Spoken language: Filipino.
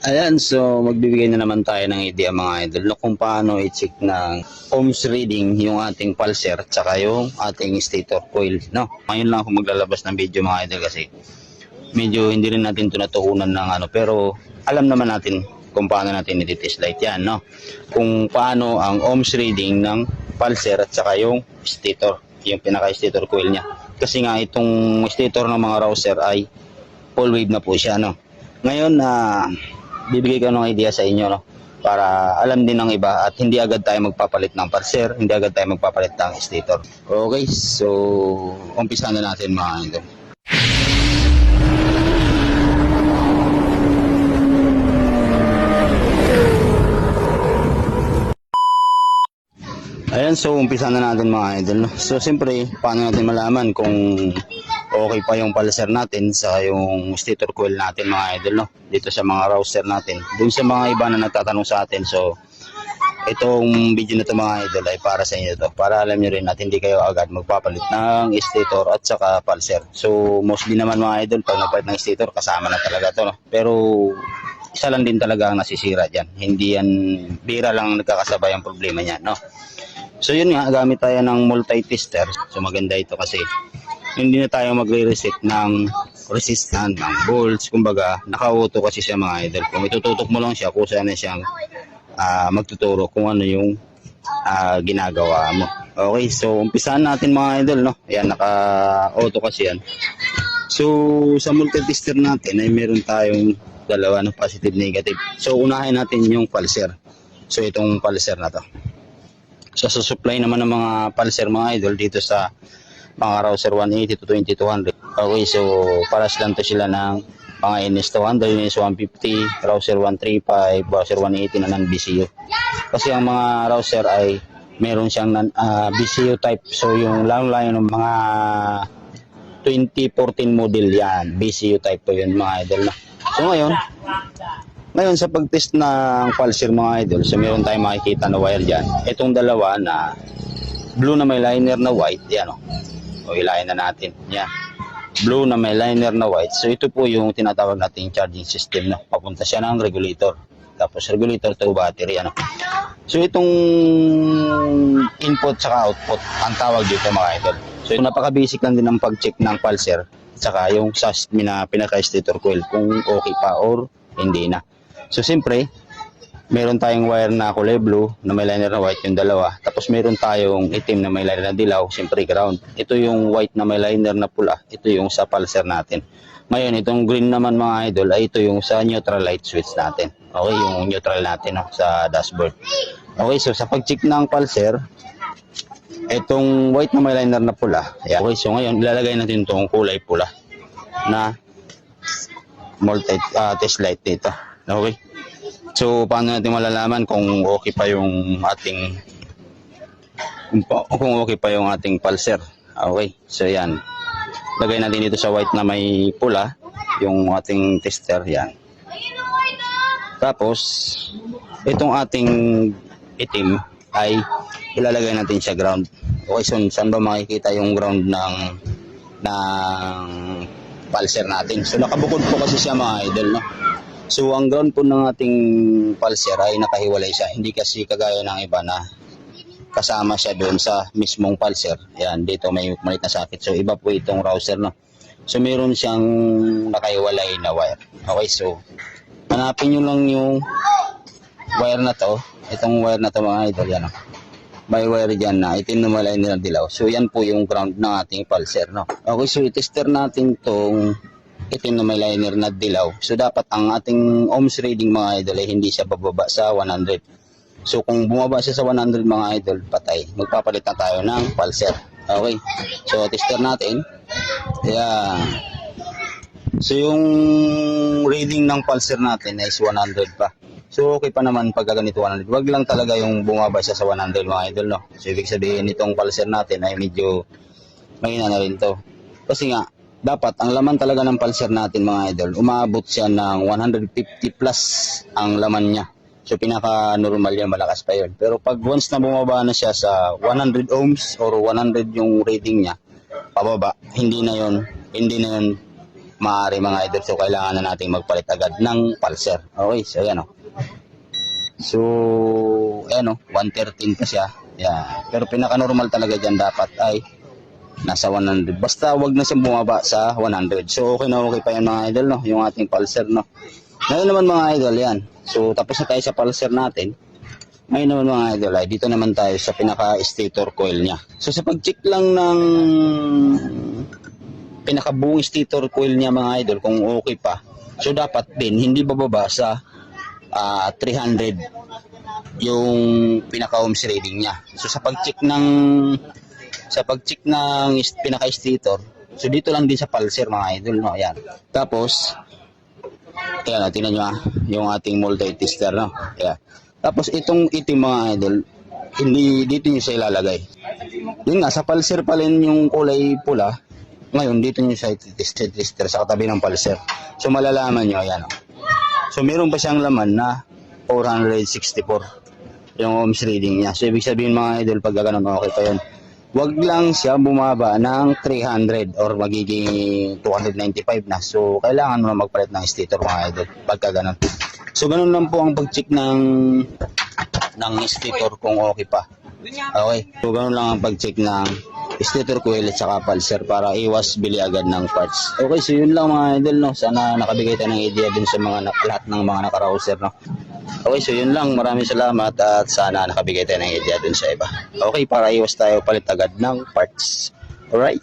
Ayan, so magbibigay na naman tayo ng idea mga idol no, kung paano i-check ng ohms reading yung ating pulser at saka yung ating stator coil. No? Ngayon lang ako maglalabas ng video mga idol kasi medyo hindi rin natin ito natuunan ng ano, pero alam naman natin kung paano natin i-test light yan. No? Kung paano ang ohms reading ng pulser at saka yung stator, yung pinaka-stator coil niya. Kasi nga itong stator ng mga rouser ay full wave na po siya. No? Ngayon na bibigay ko ng idea sa inyo no para alam din ng iba at hindi agad tayo magpapalit ng pulser, hindi agad tayo magpapalit ng stator. Okay, so umpisa na natin mga idol. Ayan, so umpisa na natin mga idol no. So siyempre, paano natin malaman kung okay pa yung pulser natin sa yung stator coil natin mga idol no, dito sa mga rouser natin, dun sa mga iba na nagtatanong sa atin. So itong video na to mga idol ay para sa inyo to, para alam nyo rin at hindi kayo agad magpapalit ng stator at saka pulser. So mostly naman mga idol, pag nagpalit ng stator kasama na talaga to no? Pero isa lang din talaga ang nasisira dyan, hindi yan bira lang nagkakasabay ang problema niyan no. So yun nga, gamit tayo ng multi-tester. So maganda ito kasi hindi na tayo magre-reset ng resistant, ng volts. Kumbaga, naka-auto kasi siya mga idol. Kung itututok mo lang siya, kusa na siyang magtuturo kung ano yung ginagawa mo. Okay, so umpisahan natin mga idol, no? Ayan, naka-auto kasi yan. So, sa multi-tester natin ay meron tayong dalawa na positive, negative. So, unahin natin yung pulser. So, itong pulser na to. So, sa supply naman ng mga pulser mga idol dito sa mga rouser 180 to 2200. Okay, so paras lang to sila ng mga NS200, NS150, rouser 135, rouser 180 na non-BCU. Kasi ang mga rouser ay meron siyang BCU type. So yung lang ng mga 2014 model yan, BCU type po yun mga idol na. So ngayon sa pag-test ng pulser mga idol, so meron tayong makikita na wire dyan. Itong dalawa na blue na may liner na white, yan o. O ilayin na natin. Yan. Blue na may liner na white. So ito po yung tinatawag nating charging system no. Papunta siya ng regulator. Tapos regulator to battery ano. So itong input saka output ang tawag dito mga idol. So napaka-basic lang din ng pag-check ng pulser saka yung sa pinaka-stator coil kung okay pa or hindi na. So siyempre meron tayong wire na kulay blue na may liner na white, yung dalawa. Tapos meron tayong itim na may liner na dilaw, siyempre ground. Ito yung white na may liner na pula, ito yung sa pulser natin. Ngayon, itong green naman mga idol, ay ito yung sa neutral light switch natin. Okay, yung neutral natin no, sa dashboard. Okay, so sa pag-check ng pulser, itong white na may liner na pula. Ayan. Okay, so ngayon, ilalagay natin itong kulay pula na test light dito. Okay. So, paano natin malalaman kung okay pa yung ating pulser? Okay. So, yan. Lagay natin dito sa white na may pula yung ating tester, yan. Tapos, itong ating itim ay ilalagay natin sa ground. Okay, so saan ba makikita yung ground ng pulser natin? So, nakabukod po kasi siya mga idol, no? So, ang ground po ng ating pulser ay nakahiwalay siya. Hindi kasi kagaya ng iba na kasama siya doon sa mismong pulser. Yan, dito may malit na sakit. So, iba po itong rouser, no? So, meron siyang nakahiwalay na wire. Okay, so, hanapin nyo lang yung wire na to. Itong wire na to mga idol, yan, no? May wire dyan na itim na malay nila dilaw. So, yan po yung ground ng ating pulser, no? Okay, so, i-tester natin tong itim na may liner na dilaw. So dapat ang ating ohms reading mga idol ay hindi siya bababa sa 100. So kung bumaba siya sa 100 mga idol, patay. Magpapalit na tayo ng pulser. Okay. So tester natin. Yeah. So yung reading ng pulser natin is 100 pa. So okay pa naman pag ganito 100. Wag lang talaga yung bumaba siya sa 100 mga idol, no. So ibig sabihin itong pulser natin ay medyo mahina na rin to. Kasi nga dapat ang laman talaga ng pulser natin mga idol, umaabot siya ng 150 plus ang laman niya. So pinaka normal yan, malakas pa yun. Pero pag once na bumaba na siya sa 100 ohms or 100 yung rating niya, pababa, hindi na yun maaari mga idol. So kailangan na nating magpalit agad ng pulser. Okay, so ayan o. So ayan o, 113 pa siya. Yan. Pero pinaka-normal talaga dyan dapat ay nasa 100. Basta wag na siyang bumaba sa 100. So okay na okay pa yan mga idol, no? Yung ating pulser, no? Ngayon naman mga idol, yan. So tapos na tayo sa pulser natin. Ngayon naman mga idol, ay dito naman tayo sa pinaka-stator coil niya. So sa pag-check lang ng pinaka-buong stator coil niya mga idol, kung okay pa. So dapat din hindi bababa sa 300 yung pinaka-ohms reading niya. So sa pag-check ng pinaka-stator, so dito lang din sa pulser mga idol, no? Ayan. Tapos ayan, tingnan nyo yung ating multi-tester, no? Ayan. Tapos itong itim mga idol, hindi dito nyo siya ilalagay. Yun nga, sa pulser pa rin yung kulay pula. Ngayon dito nyo siya tester sa katabi ng pulser. So malalaman nyo, ayan. So meron pa siyang laman na 464 yung ohms reading niya. So ibig sabihin mga idol, pag ganun okay pa yun. Wag lang siya bumaba ng 300 or magiging 295 na. So kailangan mo na magpalit ng stator mga idol pagka ganun. So ganun lang po ang pag-check ng stator kung okay pa. Okay. So ganun lang ang pag-check ng stator coil at saka pulser para iwas bili agad ng parts. Okay, so yun lang mga idol, no. Sana nakabigay tayo ng idea dun sa lahat ng mga naka-rouser, no. Okay, so yun lang. Maraming salamat at sana nakabigay tayo ng idea dun sa iba. Okay, para iwas tayo palit agad ng parts. Alright.